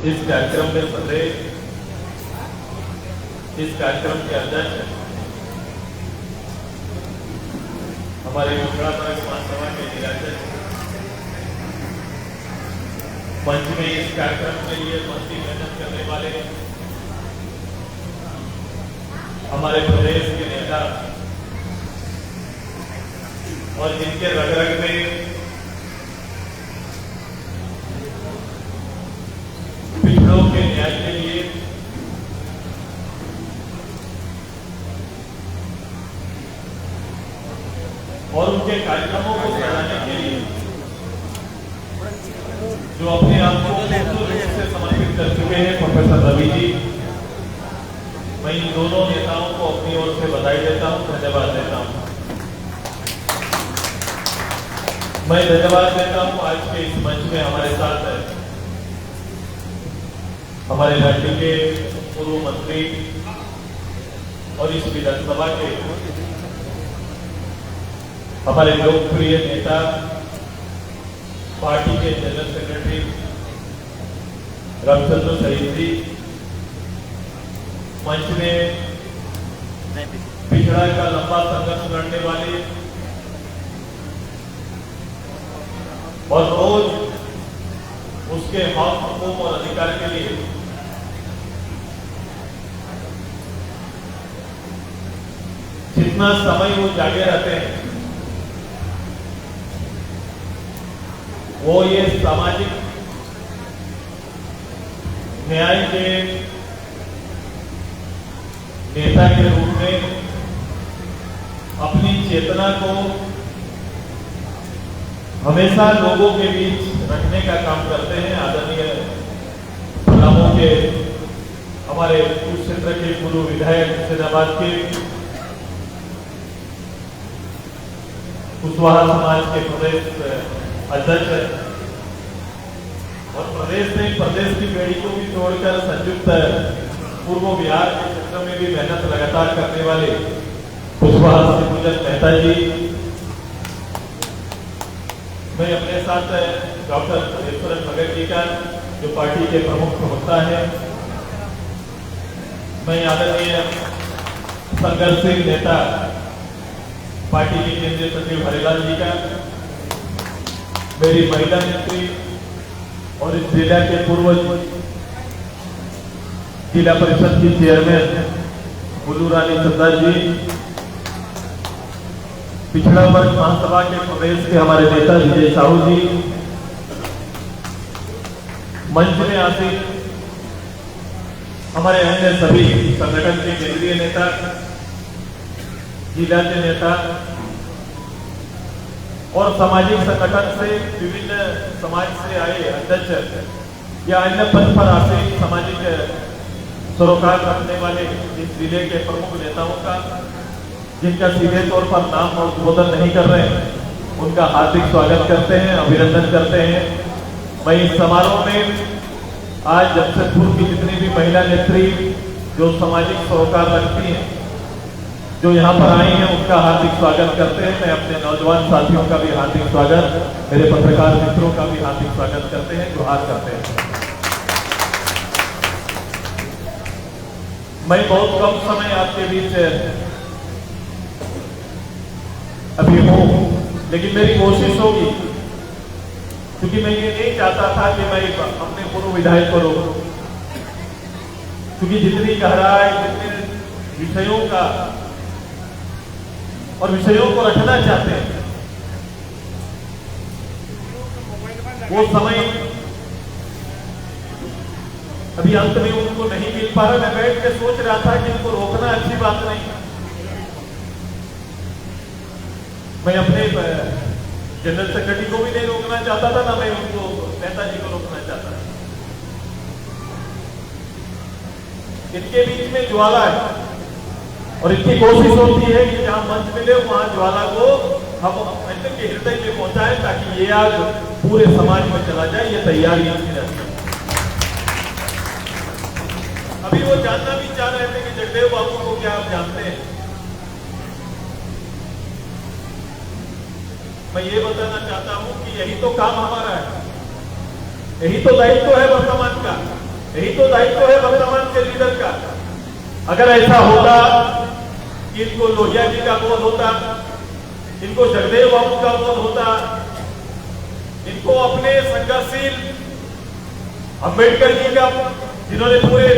इस कार्यक्रम में प्रदेश, इस कार्यक्रम के अध्यक्ष हमारे पिछड़ा वर्ग महासभा के निराध्यक्ष, मंच में इस कार्यक्रम के लिए मंत्री मेहनत करने वाले हमारे प्रदेश के नेता और जिनके रग रग में पिछड़ों के न्याय के लिए और उनके कार्यक्रमों को सराहने के लिए जो अपने आप को पूर्ण रूप से समर्पित कर चुके हैं प्रोफेसर रवि जी, मैं इन दोनों नेताओं को अपनी ओर से बधाई देता हूं, धन्यवाद देता हूं। मैं धन्यवाद देता हूं आज के इस मंच में हमारे साथ है हमारे राज्य के पूर्व मंत्री और इस विधानसभा के हमारे लोकप्रिय नेता, पार्टी के जनरल सेक्रेटरी रामचंद्र शहीद जी, मंच में पिछड़ा का लंबा संघर्ष लड़ने वाले और रोज उसके हक, हुकूक और अधिकार के लिए जितना समय वो जागे रहते हैं वो ये सामाजिक न्याय के नेता के रूप में अपनी चेतना को हमेशा लोगों के बीच रखने का काम करते हैं। आदरणीय पलामू के हमारे उस क्षेत्र के पूर्व विधायक मुर्शिदाबाद के कुशवाहा समाज के प्रदेश अध्यक्ष है और प्रदेश में प्रदेश की बेड़ी को भी तोड़कर संयुक्त पूर्व बिहार के क्षेत्र में भी मेहनत लगातार करने वाले कुशवाहा सिंह मेहता जी, मैं अपने साथ डॉक्टर ईश्वरन भगत जी का जो पार्टी के प्रमुख प्रवक्ता है, मैं आदरणीय संघर्षशील नेता पार्टी के केंद्रीय सचिव हरिलाल जी का, मेरी महिला नेत्री और इस जिला के पूर्व जिला परिषद की चेयरमैन बुलू रानी चंदा जी, पिछड़ा वर्ग महासभा के प्रदेश के हमारे नेता विजय साहू जी, मंच में आते हमारे अन्य सभी संगठन के केंद्रीय नेता, जिला के नेता और सामाजिक संगठन से विभिन्न समाज से आए अध्यक्ष या अन्य पद पर आते सामाजिक सरोकार रखने वाले इस जिले के प्रमुख नेताओं का, जिनका सीधे तौर पर नाम और संबोधन नहीं कर रहे हैं, उनका हार्दिक स्वागत करते हैं, अभिनंदन करते हैं। मैं इस समारोह में आज जमशेदपुर की जितनी भी महिला नेत्री जो सामाजिक सरोकार रखती हैं, जो यहाँ पर आई हैं, उनका हार्दिक स्वागत करते हैं। मैं अपने नौजवान साथियों का भी हार्दिक स्वागत, मेरे पत्रकार मित्रों का भी हार्दिक स्वागत करते हैं, जोहार करते हैं। मैं बहुत कम समय आपके बीच अभी हूँ, लेकिन मेरी कोशिश होगी, क्योंकि मैं ये नहीं चाहता था कि मैं अपने पूर्व विधायक को रोकूं, क्योंकि जितनी गहराई, जितने विषयों का और विषयों को रखना चाहते हैं, वो समय अभी अंत में उनको नहीं मिल पा रहा। मैं बैठ के सोच रहा था कि उनको रोकना अच्छी बात नहीं। मैं अपने जनरल सेक्रेटरी को भी नहीं रोकना चाहता था, ना मैं उनको नेताजी को रोकना चाहता था। इनके बीच में ज्वाला है और इनकी कोशिश होती है कि जहां मंच मिले वहां ज्वाला को हम अन्य के हृदय में पहुंचाएं, ताकि ये आग पूरे समाज में चला जाए। ये तैयारी इनकी रहती है। अभी वो जानना भी चाह रहे थे कि जगदेव बाबू को क्या आप जानते हैं। मैं ये बताना चाहता हूं कि यही तो काम हमारा है, यही तो दायित्व है वर्तमान का। यही तो दायित्व है वर्तमान के लीडर का। अगर ऐसा होता कि इनको लोहिया जी का बोध होता, इनको जगदेव बाबू का बोध होता, इनको अपने संघर्षशील अंबेडकर जी का, जिन्होंने पूरे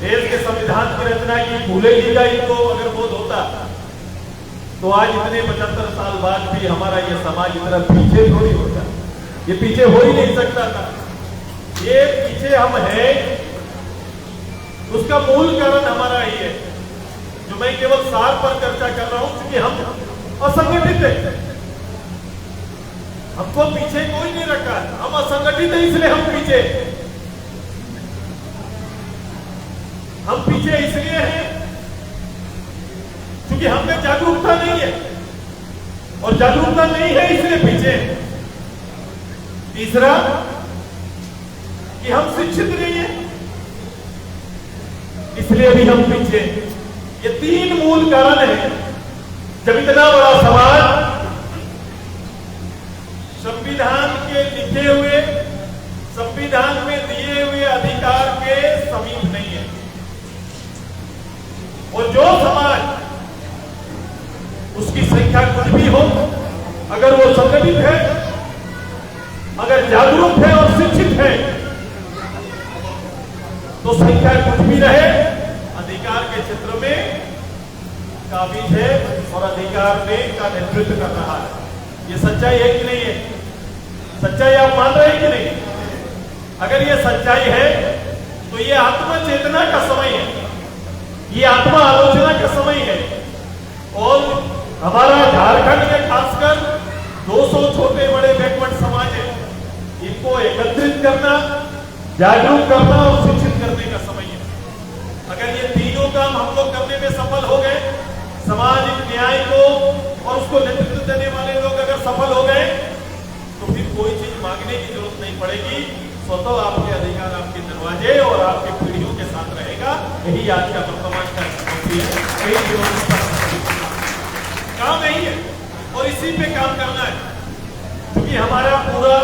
देश के संविधान की रचना की, फूले जी का इनको अगर बोध होता, तो आज इतने 75 साल बाद भी हमारा ये समाज इतना पीछे थोड़ी होता। ये पीछे हो ही नहीं सकता था। ये पीछे हम हैं, उसका मूल कारण हमारा ही है, जो मैं केवल सार पर चर्चा कर रहा हूं, क्योंकि हम असंगठित है। हमको पीछे कोई नहीं रखा, हम असंगठित है, इसलिए हम पीछे। हम पीछे इसलिए हैं क्योंकि हम में जागरूकता नहीं है, और जागरूकता नहीं है इसलिए पीछे। तीसरा कि हम शिक्षित नहीं है, इसलिए भी हम पीछे। ये तीन मूल कारण है। जब इतना बड़ा समाज संविधान के लिखे हुए, संविधान में दिए हुए अधिकार के समीप नहीं है, और जो समाज उसकी संख्या कुछ भी हो, अगर वो संगठित है, अगर जागरूक है और शिक्षित है, तो संख्या कुछ भी रहे, अधिकार के क्षेत्र में काबिज है और अधिकार में का नेतृत्व कर रहा है। ये सच्चाई है कि नहीं है? सच्चाई आप मान रहे हैं कि नहीं? अगर ये सच्चाई है तो ये आत्म चेतना का समय है, ये आत्मा आलोचना का समय है। और हमारा झारखंड में खासकर 200 छोटे बड़े बैकवर्ड समाज है, इनको एकत्रित करना, जागरूक करना और शिक्षित करने का समय है। अगर ये तीनों काम हम लोग करने में सफल हो गए, सामाजिक न्याय को और उसको नेतृत्व देने वाले लोग अगर सफल हो गए, तो फिर कोई चीज मांगने की जरूरत नहीं पड़ेगी। स्वतः आपके अधिकार आपके दरवाजे और आपके पीढ़ियों के साथ रहेगा। यही आज का वर्तमान का स्थिति है, यही काम यही है, और इसी पे काम करना है। क्योंकि हमारा पूरा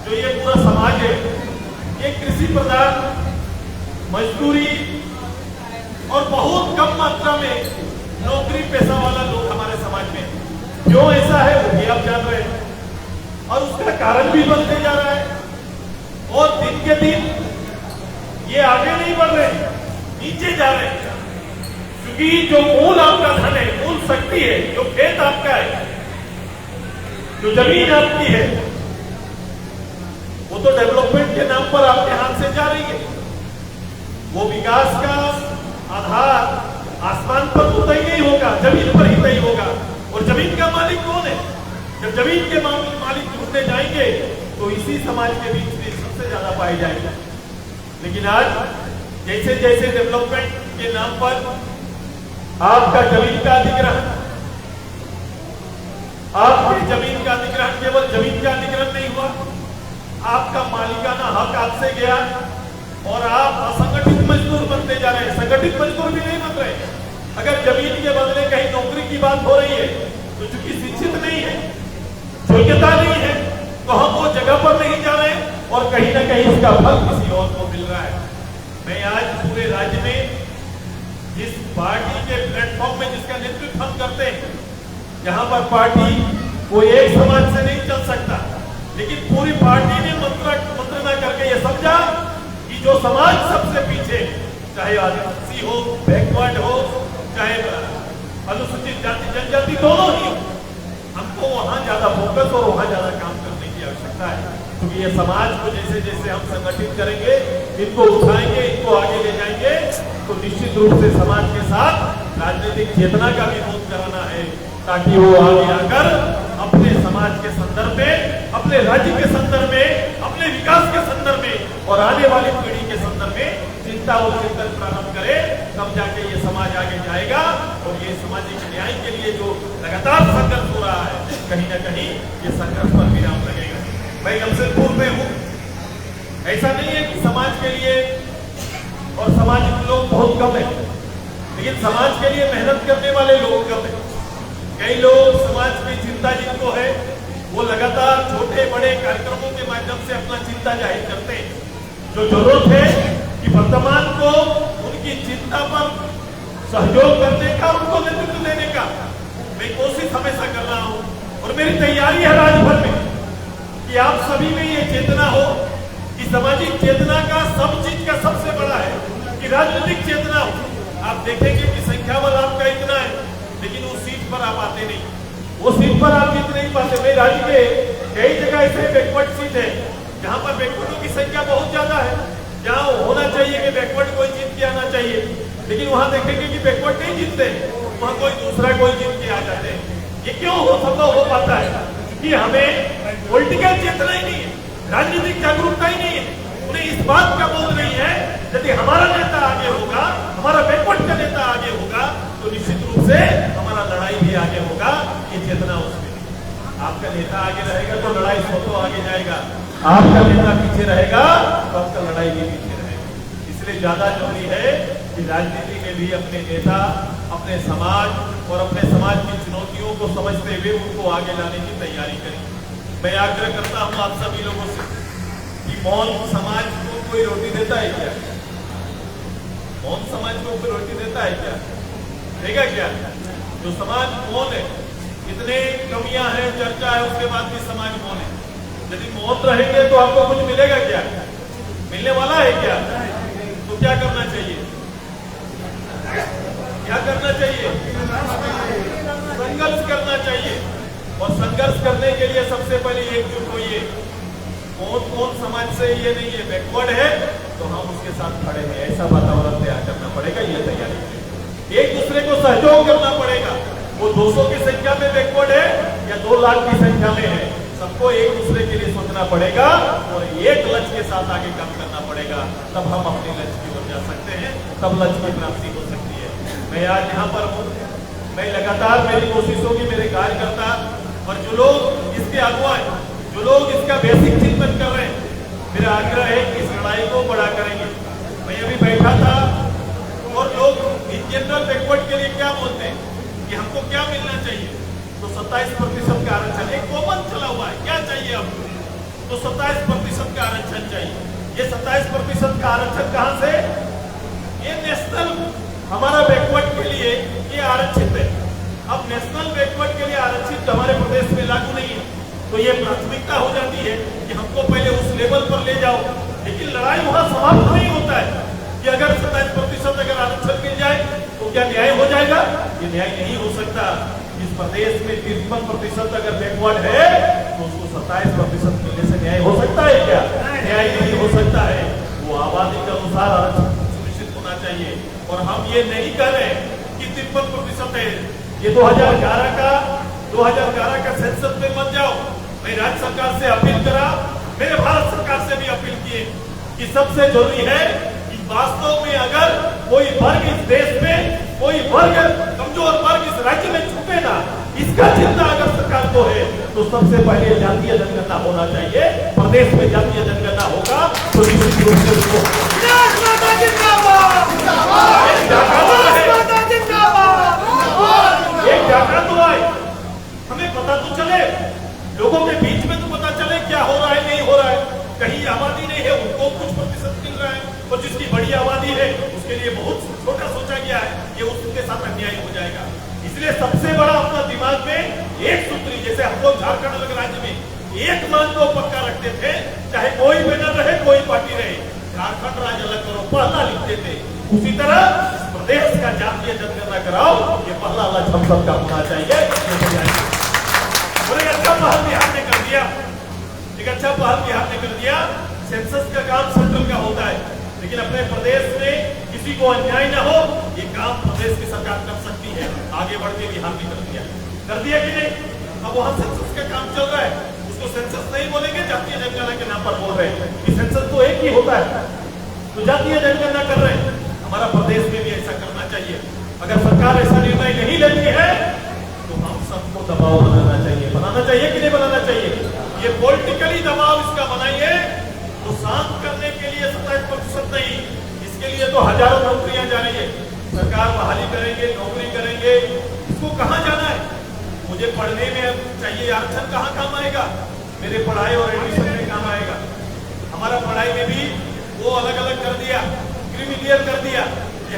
जो ये पूरा समाज है, ये कृषि प्रधान, मजदूरी और बहुत कम मात्रा में नौकरी पेशा वाला लोग हमारे समाज में। क्यों ऐसा है वो भी आप जान रहे हैं, और उसका कारण भी बनते जा रहा है। और दिन के दिन ये आगे नहीं बढ़ रहे, नीचे जा रहे हैं। क्योंकि जो मूल आपका धन है, मूल शक्ति है, जो खेत आपका है, जो जमीन आपकी है, वो तो डेवलपमेंट के नाम पर आपके हाथ से जा रही है। वो विकास का आधार आसमान पर तो तय नहीं होगा, जमीन पर ही तय होगा। और जमीन का मालिक कौन है? जब जमीन के मालिक ढूंढने जाएंगे तो इसी समाज के बीच में सबसे ज्यादा पाए जाएंगे। लेकिन आज जैसे जैसे डेवलपमेंट के नाम पर आपका जमीन का अधिग्रहण, आपकी जमीन का अधिग्रहण, केवल जमीन का अधिग्रहण नहीं हुआ, आपका मालिकाना हक आपसे गया और आप असंगठित मजदूर बनते जा रहे हैं। संगठित मजदूर भी नहीं बन रहे। अगर जमीन के बदले कहीं नौकरी की बात हो रही है, तो चूंकि शिक्षित नहीं है, योग्यता नहीं है, तो हम वो जगह पर नहीं जा रहे और कहीं ना कहीं इसका फल किसी और को मिल रहा है। मैं आज पूरे राज्य में जिस पार्टी के प्लेटफॉर्म में जिसका नेतृत्व हम करते हैं, जहां पर पार्टी कोई एक समाज से नहीं चल सकता, लेकिन पूरी पार्टी ने मंत्रणा करके ये समझा कि जो समाज सबसे पीछे, चाहे आदिवासी हो, बैकवर्ड हो, चाहे अनुसूचित जाति जनजाति, दोनों ही, हमको वहां ज्यादा फोकस और वहां ज्यादा काम करने की आवश्यकता है। क्योंकि ये समाज को जैसे जैसे हम संगठित करेंगे, इनको उठाएंगे, इनको आगे ले जाएंगे, तो निश्चित रूप से समाज के साथ राजनीतिक चेतना का भी बोध कराना है, ताकि वो आगे आकर अपने समाज के संदर्भ में, अपने राज्य के संदर्भ में, अपने विकास के संदर्भ में और आने वाली पीढ़ी के संदर्भ में चिंता और चिंतन प्रारंभ करे। तब जाके ये समाज आगे जाएगा। और ये सामाजिक न्याय के लिए जो लगातार संघर्ष हो रहा है, कहीं ना कहीं ये संघर्ष पर विराम लगेगा। मैं जमशेदपुर में हूँ, ऐसा नहीं है कि समाज के लिए और सामाजिक लोग बहुत कम है, लेकिन समाज के लिए मेहनत करने वाले लोग कम है। कई लोग समाज की चिंता जिनको है, वो लगातार छोटे बड़े कार्यक्रमों के माध्यम से अपना चिंता जाहिर करते हैं। जो जरूरत है कि वर्तमान को उनकी चिंता पर सहयोग करने का, उनको नेतृत्व देने का मैं कोशिश हमेशा कर रहा हूं। और मेरी तैयारी है राज्यभर में कि आप सभी में ये चेतना हो कि सामाजिक चेतना का सब चीज का सबसे बड़ा है कि राजनीतिक चेतना हो। आप देखेंगे कि संख्या बल आपका इतना है, लेकिन उस सीट पर आप आते नहीं, वो सीट पर आप जीत नहीं पाते। मेरे राज्य के कई जगह ऐसे बैकवर्ड सीट है जहां पर बैकवर्डों की संख्या बहुत ज्यादा है, जहां होना चाहिए कि बैकवर्ड कोई जीत के आना चाहिए, लेकिन वहां देखेंगे कि बैकवर्ड नहीं जीतते, वहां कोई दूसरा कोई जीत के आ जाते हैं। ये क्यों संभव हो पाता है? क्योंकि हमें पॉलिटिकल चेतना ही नहीं है, राजनीतिक जागरूकता ही नहीं है। उन्हें इस बात का बोध नहीं है यदि हमारा नेता आगे होगा, हमारा बैकवर्ड का नेता आगे होगा, तो निश्चित रूप से हमारा लड़ाई भी आगे होगा। ये चेतना उसमें, आपका नेता आगे रहेगा तो लड़ाई स्वतः आगे जाएगा, आपका नेता पीछे रहेगा तो आपका लड़ाई भी पीछे रहेगा। इसलिए ज्यादा जरूरी है कि राजनीति में भी अपने नेता, अपने समाज और अपने समाज की चुनौतियों को समझते हुए उनको आगे लाने की तैयारी करें। मैं आग्रह करता हूं आप सभी लोगों से कि मौन समाज को कोई रोटी देता है क्या? मौन समाज को कोई रोटी देता है क्या? देगा क्या? जो समाज मौन है, इतने कमियां हैं, चर्चा है, उसके बाद भी समाज मौन है। यदि मौन रहेंगे तो आपको कुछ मिलेगा क्या? मिलने वाला है क्या? तो क्या करना चाहिए? क्या करना चाहिए? संघर्ष करना चाहिए। और संघर्ष करने के लिए सबसे पहले एकजुट होइए। कौन समाज से ये नहीं है, बैकवर्ड है, तो हम उसके साथ खड़े हैं, ऐसा वातावरण तैयार करना पड़ेगा। ये तैयारी करें, एक दूसरे को सहयोग करना पड़ेगा। वो 200 की संख्या में बैकवर्ड है या 2 लाख की संख्या में है, सबको एक दूसरे के लिए सोचना पड़ेगा और एक लक्ष्य के साथ आगे काम करना पड़ेगा। तब हम अपने लक्ष्य की ओर जा सकते हैं, तब लक्ष्य की प्राप्ति हो सकती है। मैं आज यहाँ पर हूँ, मैं लगातार मेरी कोशिश होगी, मेरे कार्यकर्ता और जो लोग इसके अगुवा हैं, जो लोग इसका बेसिक चिंतन कर रहे हैं, मेरा आग्रह है कि इस लड़ाई को बड़ा करेंगे। मैं अभी बैठा था और लोग इन जनरल बैकवर्ड के लिए क्या बोलते हैं कि हमको क्या मिलना चाहिए, तो 27% का आरक्षण एक कॉमन चला हुआ है, क्या चाहिए हमको, तो 27% का आरक्षण चाहिए। ये 27% का आरक्षण कहां से? ये नेशनल हमारा बैकवर्ड के लिए ये आरक्षित है। अब नेशनल बैकवर्ड के लिए आरक्षित हमारे प्रदेश में लागू नहीं है, तो ये प्राथमिकता हो जाती है कि हमको पहले उस लेवल पर ले जाओ। लेकिन लड़ाई वहां समाप्त नहीं होता है कि अगर 27% अगर आरक्षण मिल जाए तो क्या न्याय हो जाएगा? ये न्याय नहीं हो सकता। इस प्रदेश में 53% अगर बैकवर्ड है तो उसको 27% मिलने से न्याय हो सकता है क्या? न्याय नहीं हो सकता है। वो आबादी के अनुसार आरक्षण सुनिश्चित होना चाहिए। और हम ये नहीं कर रहे कि 53% है। ये 2011 का सेंसस में मत जाओ। मैं राज्य सरकार से अपील करा, मेरे भारत सरकार से भी अपील किए कि सबसे जरूरी है कि वास्तव में अगर कोई वर्ग इस देश में, कोई वर्ग कमजोर वर्ग इस राज्य में छूटे ना, इसका चिंता अगर सरकार को है तो सबसे पहले जातीय जनगणना होना चाहिए। प्रदेश में जातीय जनगणना होगा तो निश्चित रूप से उसको एक डाटा तो आए, हमें पता तो चले, लोगों के बीच में तो पता चले क्या हो रहा है, नहीं हो रहा है। कहीं आबादी नहीं है उनको कुछ प्रतिशत मिल रहा है, और जिसकी बड़ी आबादी है उसके लिए बहुत छोटा सोचा गया है, ये उसके साथ अन्याय हो जाएगा। इसलिए सबसे बड़ा अपना दिमाग में एक सूत्री, जैसे हम लोग झारखंड अलग राज्य में एक मान को पक्का रखते थे, चाहे कोई बैनर रहे, कोई पार्टी रहे, झारखंड राज्य अलग करो पहला लिखते थे, उसी तरह प्रदेश का जातीय जनगणना कराओ, ये पहला लक्ष्य हम सबका होना चाहिए। अच्छा पहल बिहार ने कर दिया, एक अच्छा पहल बिहार ने कर दिया। सेंसस का काम सेंट्रल का होता है, लेकिन अपने प्रदेश में किसी को अन्याय न हो, ये काम प्रदेश की सरकार कर सकती है। आगे बढ़ के बिहार ने कर दिया कि नहीं? अब वहां सेंसस का काम चल रहा है, उसको सेंसस नहीं बोलेंगे, जातीय जनगणना के नाम पर बोल रहे हैं कि सेंसस तो एक ही होता है, तो जातीय जनगणना कर रहे हैं। हमारा प्रदेश में भी ऐसा करना चाहिए। अगर सरकार ऐसा निर्णय नहीं लेती है तो हम सबको दबाव बनाना चाहिए कि नहीं बनाना चाहिए? ये पॉलिटिकली दबाव इसका बनाइए तो शांत करने के लिए 27% नहीं, इसके लिए तो हजारों नौकरियां जा रही है। सरकार बहाली करेंगे, नौकरी करेंगे, इसको कहां जाना है? मुझे पढ़ने में चाहिए आरक्षण, कहां काम आएगा? मेरे पढ़ाई और एडमिशन में काम आएगा। हमारा पढ़ाई में भी वो अलग अलग कर दिया, क्रीमिलियर कर दिया।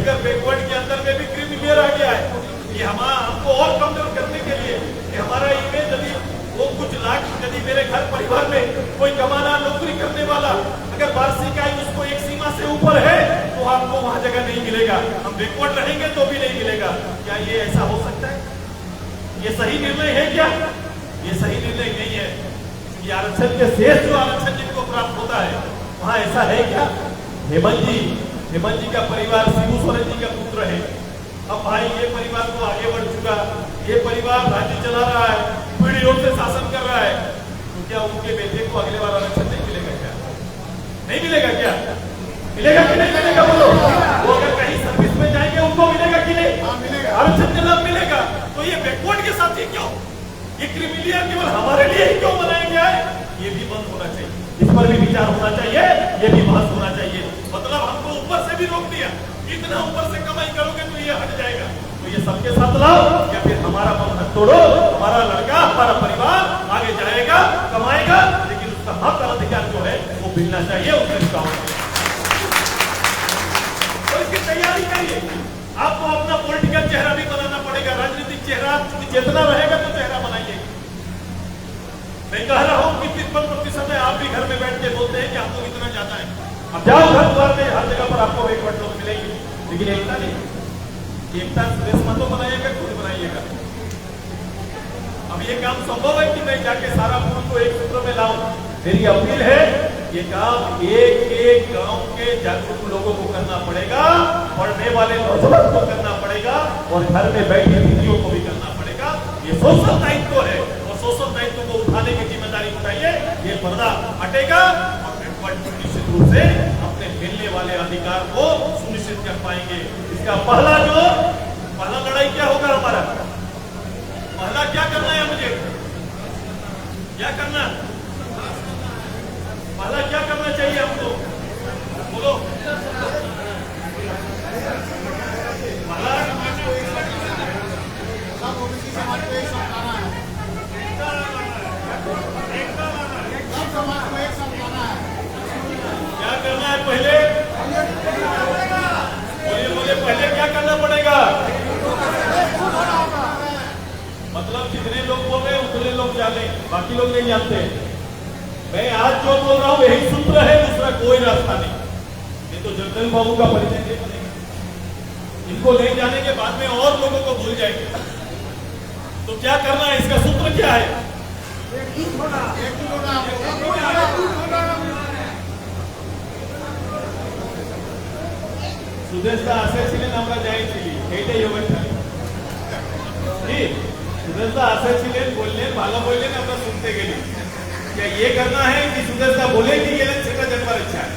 अगर बैकवर्ड के अंदर में भी क्रीमिलियर आ गया है, ये हमको और कमजोर करने के लिए हमारा इमेज यदि वो कुछ लाख, यदि मेरे घर परिवार में कोई कमाना नौकरी करने वाला अगर वार्षिक आय उसको एक सीमा से ऊपर है तो आपको वहां जगह नहीं मिलेगा। हम बैकवर्ड रहेंगे तो भी नहीं मिलेगा। क्या ये ऐसा हो सकता है? ये सही निर्णय है क्या? ये सही निर्णय नहीं है। ये आरक्षण के शेष जो आरक्षण जिनको प्राप्त होता है वहां ऐसा है क्या? हेमंत जी का परिवार शिबू सोरेन जी का पुत्र है। अब भाई ये परिवार तो आगे बढ़ चुका, ये परिवार राज्य चला रहा है, पीढ़ियों से शासन कर रहा है, तो क्या उनके बेटे को अगले बार आरक्षण नहीं मिलेगा क्या? नहीं मिलेगा क्या? मिलेगा कि नहीं मिलेगा? बोलो। वो अगर कहीं सर्विस में जाएंगे उनको मिलेगा कि नहीं? आरक्षण का लाभ मिलेगा। तो ये बैकवर्ड के साथ ही क्यों? ये क्रीमिलियर केवल हमारे लिए ही क्यों बनाया गया है? ये भी बंद होना चाहिए, इस पर भी विचार होना चाहिए, ये भी बहस होना चाहिए। मतलब हमको ऊपर से भी रोक दिया, इतना ऊपर से कमाई करोगे तो ये हट जाएगा, तो ये सबके साथ लाओ या फिर हमारा बंधन तोड़ो। हमारा लड़का, हमारा परिवार आगे जाएगा, कमाएगा, लेकिन उसका हक और अधिकार जो है वो मिलना चाहिए, उससे रुका होना चाहिए। तो इसकी तैयारी करिए। आपको अपना पॉलिटिकल चेहरा भी बनाना पड़ेगा, राजनीतिक चेहरा जितना रहेगा तो चेहरा बनाइए। मैं कह रहा हूं कि 53% में आप भी घर में बैठ के बोलते हैं कि हम लोग इतना ज्यादा है। अब जाओ घर द्वार में, हर जगह पर आपको बैकवर्ड लोग मिलेंगे, लेकिन एकता नहीं। एकता सुरेश मतो बनाइएगा, खुद बनाइएगा। अब ये काम संभव है कि मैं जाके सारा पूल को एक सूत्र में लाऊं? मेरी अपील है, ये काम एक एक गांव के जागरूक लोगों को करना पड़ेगा, पढ़ने वाले नौजवान को करना पड़ेगा और घर में बैठे दीदियों को भी करना पड़ेगा। ये सोशल दायित्व है और सोशल दायित्व को उठाने की जिम्मेदारी उठाइए। ये पर्दा हटेगा और निश्चित रूप से अपने मिलने वाले अधिकार को सुनिश्चित कर पाएंगे। इसका पहला लड़ाई क्या होगा हमारा? पहला क्या करना है मुझे? क्या करना? पहला क्या करना चाहिए हमको? बोलो। पहला क्या करना है? पहले बोले पहले क्या करना पड़ेगा? मतलब जितने लोग बोल रहे हैं उतने लोग जाने, बाकी लोग नहीं जानते। मैं आज जो बोल रहा हूं यही सूत्र है, दूसरा कोई रास्ता नहीं तो जगदल बाबू का परिचय नहीं बनेगा। इनको ले जाने के बाद में और लोगों को भूल जाएंगे। तो क्या करना है? इसका सूत्र क्या है? सुदेशदा আসেছিলেন আমরা যাইছিলি, এইটাই হবে ঠিক। सुदेशदा আসেছিলেন, বললেন, ভালো বললেন, আমরা শুনতে গেলি। क्या ये करना है कि सुदेशदा बोले कि ये सेटा जनवर अच्छा है?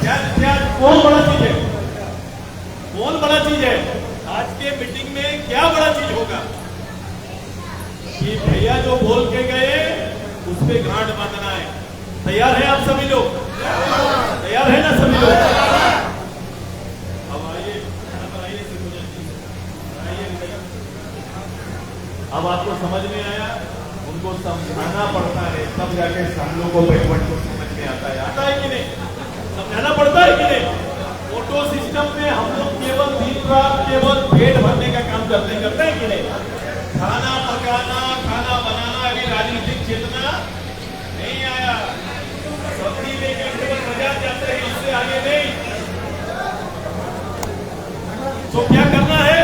क्या कौन बड़ा चीज है? कौन बड़ा चीज है? आज के मीटिंग में क्या बड़ा चीज होगा कि भैया जो बोल के गए उस पे गांठ बांधना है। तैयार है आप सभी लोग? तैयार है ना सभी लोग? अब आपको समझ में आया? उनको समझाना पड़ता है, तब जाके हम लोग को बैकवर्ड को समझ में आता है कि नहीं? समझाना पड़ता है कि नहीं? ऑटो सिस्टम में हम लोग केवल दिन रात केवल पेट भरने का काम करते हैं कि नहीं? खाना पकाना, खाना बनाना अभी राजनीतिक चेतना नहीं आया। सब्जी लेकर केवल बाजार जाते हैं, इससे आगे नहीं। तो क्या करना है?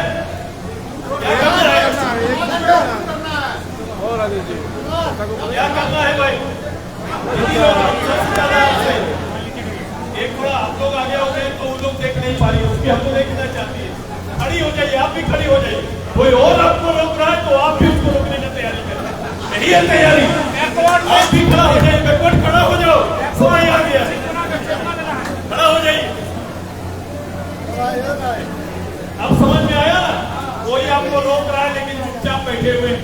क्या करना है? क्या करना है भाई? एक थोड़ा आप लोग आगे हो गए तो उन लोग देख नहीं पा रही, उसकी हमको देखना चाहती है। खड़ी हो जाइए, आप भी खड़ी हो जाइए। कोई और आपको रोक रहा है तो आप भी उसको रोकने की तैयारी करें। यही है तैयारी। आप भी खड़ा हो जाइए, बैकवर्ड खड़ा हो जाओ, समय आ गया, खड़ा हो जाइए। अब समझ में आया ना? कोई आपको रोक रहा है लेकिन चुपचाप बैठे हुए,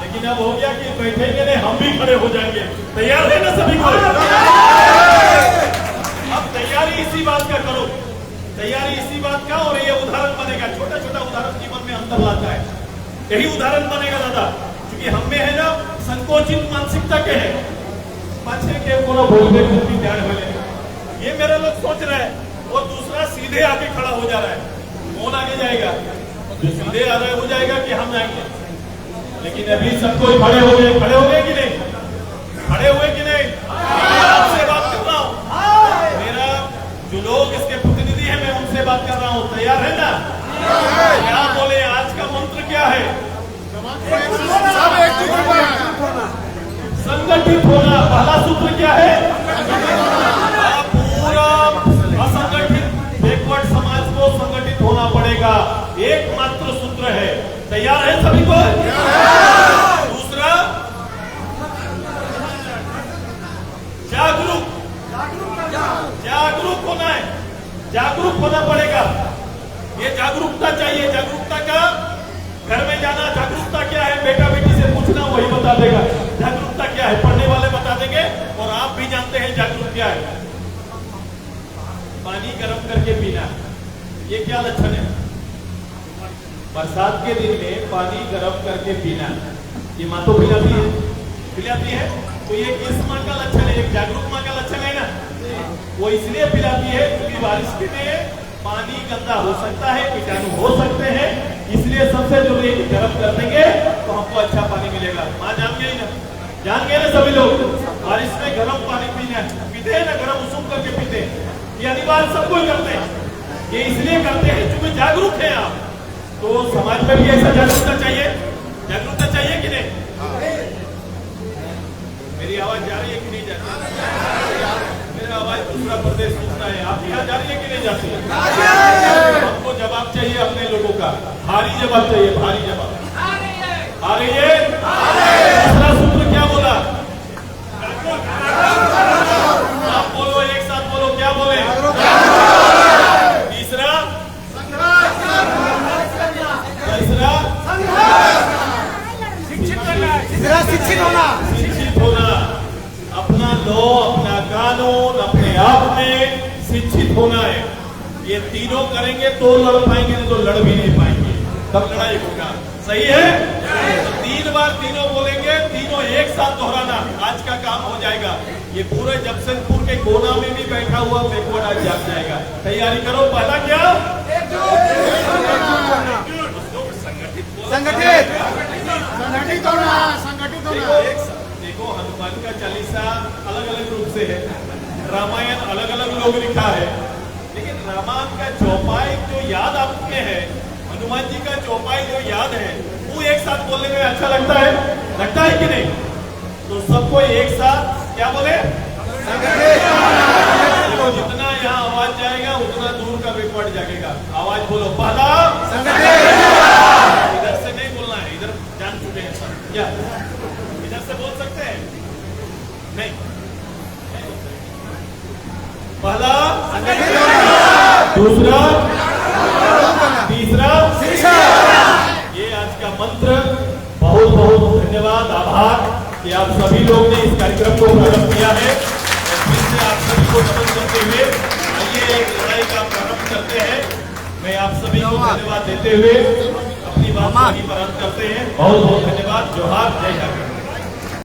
लेकिन अब हो गया कि बैठेंगे नहीं, हम भी खड़े हो जाएंगे। तैयार है ना सभी को? अब तैयारी इसी बात का करो, तैयारी इसी बात का। और ये उदाहरण बनेगा, छोटा छोटा उदाहरण जीवन में अंतर लाता है। यही उदाहरण बनेगा दादा, क्योंकि हम में है ना संकोचित मानसिकता के है, पाछे के कोनो बोलने की तैयार होले ये मेरे लोग सोच रहे हैं, और दूसरा सीधे आके खड़ा हो जा रहा है। कौन आगे जाएगा? जो सीधे आ रहा है हो जाएगा कि हम जाएंगे? लेकिन अभी सबको खड़े हो गए कि नहीं? खड़े हुए कि नहीं? आपसे बात कर रहा हूँ, मेरा जो लोग इसके प्रतिनिधि हैं मैं उनसे बात कर रहा हूँ, तैयार है ना? क्या बोले? आज का मंत्र क्या है? संगठित होना। पहला सूत्र क्या है? पूरा असंगठित बैकवर्ड समाज को संगठित होना पड़ेगा, एकमात्र सूत्र है। तैयार है सभी को? दूसरा, जागरूक होना है, जागरूक होना पड़ेगा। ये जागरूकता चाहिए। जागरूकता का घर में जाना, जागरूकता क्या है बेटा बेटी से पूछना, वही बता देगा जागरूकता क्या है। पढ़ने वाले बता देंगे और आप भी जानते हैं जागरूक क्या है। पानी गर्म करके पीना, ये क्या लक्षण है? बरसात के दिन में पानी गर्म करके पीना, ये माँ तो पिलाती है। तो ये किस माँ का लक्षण है? एक जागरूक माँ का लक्षण है ना। वो इसलिए पिलाती है क्योंकि बारिश के में पानी गंदा हो सकता है, कीटाणु हो सकते हैं, इसलिए सबसे जरूरी है कि गर्म कर देंगे तो हमको अच्छा पानी मिलेगा। माँ जान गई ना? जान गए ना सभी लोग? बारिश में गर्म पानी पीना है, पीते हैं ना, गर्म उसूम करके पीते हैं। ये अनिवार्य सबको करते हैं। ये इसलिए करते हैं क्योंकि जागरूक है आप। तो समाज में भी ऐसा जागरूकता चाहिए। जागरूकता चाहिए कि नहीं? मेरी आवाज जा रही है कि नहीं जा रही? मेरा आवाज दूसरा प्रदेश सुनता है। आप यहाँ जा रही है कि नहीं जाती है? हमको जवाब चाहिए अपने लोगों का, भारी जवाब चाहिए, भारी जवाब। आ रही है? दूसरा सूत्र क्या बोला? आप बोलो, एक साथ बोलो, क्या बोले? तीसरा, शिक्षित होना। शिक्षित होना। अपना लॉ, अपना कानून, अपने आप में शिक्षित होना है। ये तीनों करेंगे तो लड़ पाएंगे, नहीं तो लड़ भी नहीं पाएंगे। तब लड़ाई होगा। सही है? तो 3 बार तीनों बोलेंगे, तीनों एक साथ दोहराना, आज का काम हो जाएगा। ये पूरे जमशेदपुर के कोना में भी बैठा हुआ बैकवर्ड आज जाग जाएगा। तैयारी करो। पहला क्या? संगठित होना। देखो, हनुमान का चालीसा अलग अलग रूप से है, रामायण अलग अलग लोग लिखा है, लेकिन रामायण का चौपाई जो याद आपके है, हनुमान जी का चौपाई जो याद है, वो एक साथ बोलने में अच्छा लगता है कि नहीं? तो सबको एक साथ क्या बोले? जितना यहाँ आवाज जाएगा उतना दूर का बैकवर्ड जाएगा। आवाज बोलो। पहला, इधर से नहीं बोलना है, इधर जान चुके हैं सब। क्या इधर से बोल सकते हैं? नहीं। पहला, दूसरा, तीसरा। ये आज का मंत्र। बहुत बहुत धन्यवाद, आभार कि आप सभी लोग ने इस कार्यक्रम को प्रारंभ किया है। और फिर से आप सभी को नमन करते हुए आइए एक लड़ाई का प्रारंभ करते हैं। मैं आप सभी को धन्यवाद देते हुए अपनी बात आगे प्रारंभ करते हैं। बहुत बहुत धन्यवाद। जोहार, जय हिंद।